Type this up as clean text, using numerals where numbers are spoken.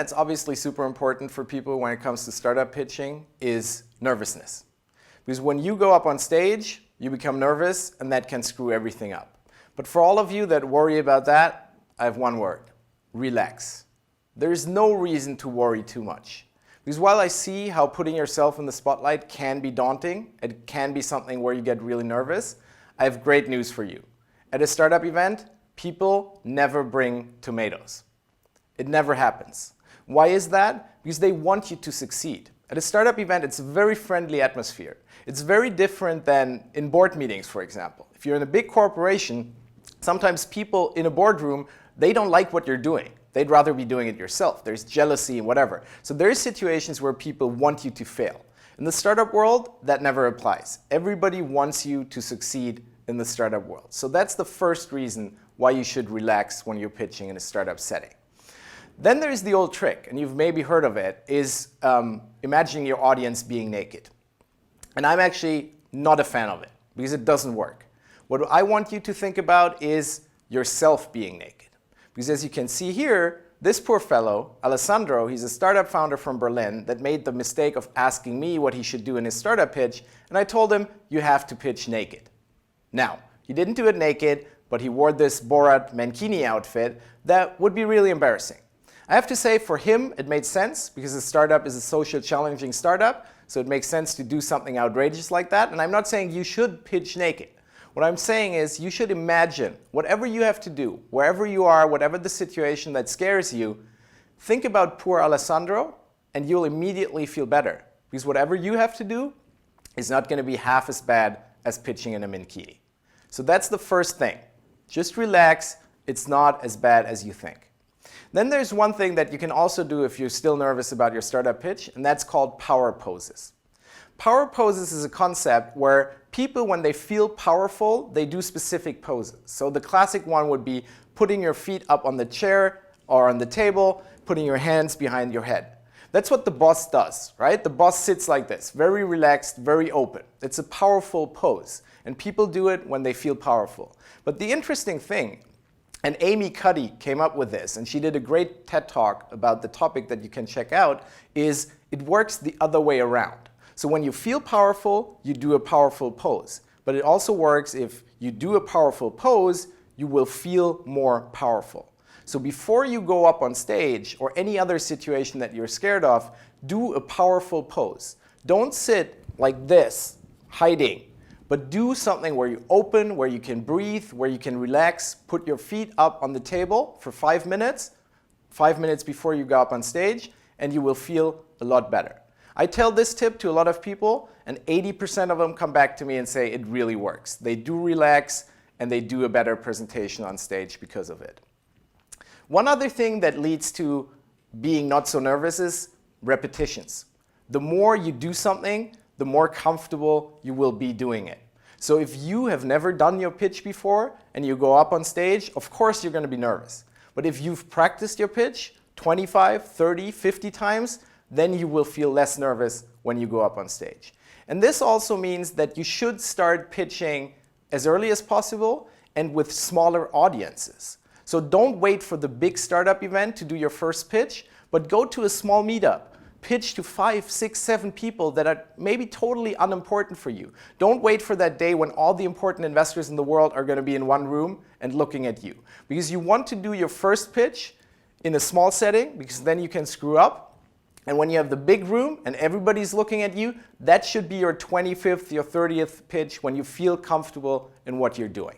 that's obviously super important for people when it comes to startup pitching is nervousness. Because when you go up on stage, you become nervous, and that can screw everything up. But for all of you that worry about that, I have one word: relax. There is no reason to worry too much. Because while I see how putting yourself in the spotlight can be daunting, it can be something where you get really nervous, I have great news for you. At a startup event, people never bring tomatoes. It never happens. Why is that? Because they want you to succeed. At a startup event, it's a very friendly atmosphere. It's very different than in board meetings, for example. If you're in a big corporation, sometimes people in a boardroom, they don't like what you're doing. They'd rather be doing it yourself. There's jealousy and whatever. So there's situations where people want you to fail. In the startup world, that never applies. Everybody wants you to succeed in the startup world. So that's the first reason why you should relax when you're pitching in a startup setting. Then there's the old trick, and you've maybe heard of it, is imagining your audience being naked. And I'm actually not a fan of it, because it doesn't work. What I want you to think about is yourself being naked. Because as you can see here, this poor fellow, Alessandro, he's a startup founder from Berlin that made the mistake of asking me what he should do in his startup pitch, and I told him, you have to pitch naked. Now, he didn't do it naked, but he wore this Borat Mankini outfit that would be really embarrassing. I have to say, for him, it made sense, because his startup is a social challenging startup, so it makes sense to do something outrageous like that, and I'm not saying you should pitch naked. What I'm saying is you should imagine whatever you have to do, wherever you are, whatever the situation that scares you, think about poor Alessandro and you'll immediately feel better. Because whatever you have to do is not going to be half as bad as pitching in a mankini. So that's the first thing. Just relax. It's not as bad as you think. Then there's one thing that you can also do if you're still nervous about your startup pitch, and that's called power poses. Power poses is a concept where people, when they feel powerful, they do specific poses. So the classic one would be putting your feet up on the chair or on the table, putting your hands behind your head. That's what the boss does, right? The boss sits like this, very relaxed, very open. It's a powerful pose, and people do it when they feel powerful. But the interesting thing, and Amy Cuddy came up with this, and she did a great TED Talk about the topic that you can check out, is it works the other way around. So when you feel powerful, you do a powerful pose. But it also works if you do a powerful pose, you will feel more powerful. So before you go up on stage or any other situation that you're scared of, do a powerful pose. Don't sit like this, hiding, but do something where you open, where you can breathe, where you can relax. Put your feet up on the table for 5 minutes before you go up on stage, and you will feel a lot better. I tell this tip to a lot of people, and 80% of them come back to me and say it really works. They do relax, and they do a better presentation on stage because of it. One other thing that leads to being not so nervous is repetitions. The more you do something, the more comfortable you will be doing it. So if you have never done your pitch before and you go up on stage, of course you're going to be nervous. But if you've practiced your pitch 25, 30, 50 times, then you will feel less nervous when you go up on stage. And this also means that you should start pitching as early as possible and with smaller audiences. So don't wait for the big startup event to do your first pitch, but go to a small meetup. Pitch to 5, 6, 7 people that are maybe totally unimportant for you. Don't wait for that day when all the important investors in the world are going to be in one room and looking at you. Because you want to do your first pitch in a small setting, because then you can screw up. And when you have the big room and everybody's looking at you, that should be your 25th, your 30th pitch when you feel comfortable in what you're doing.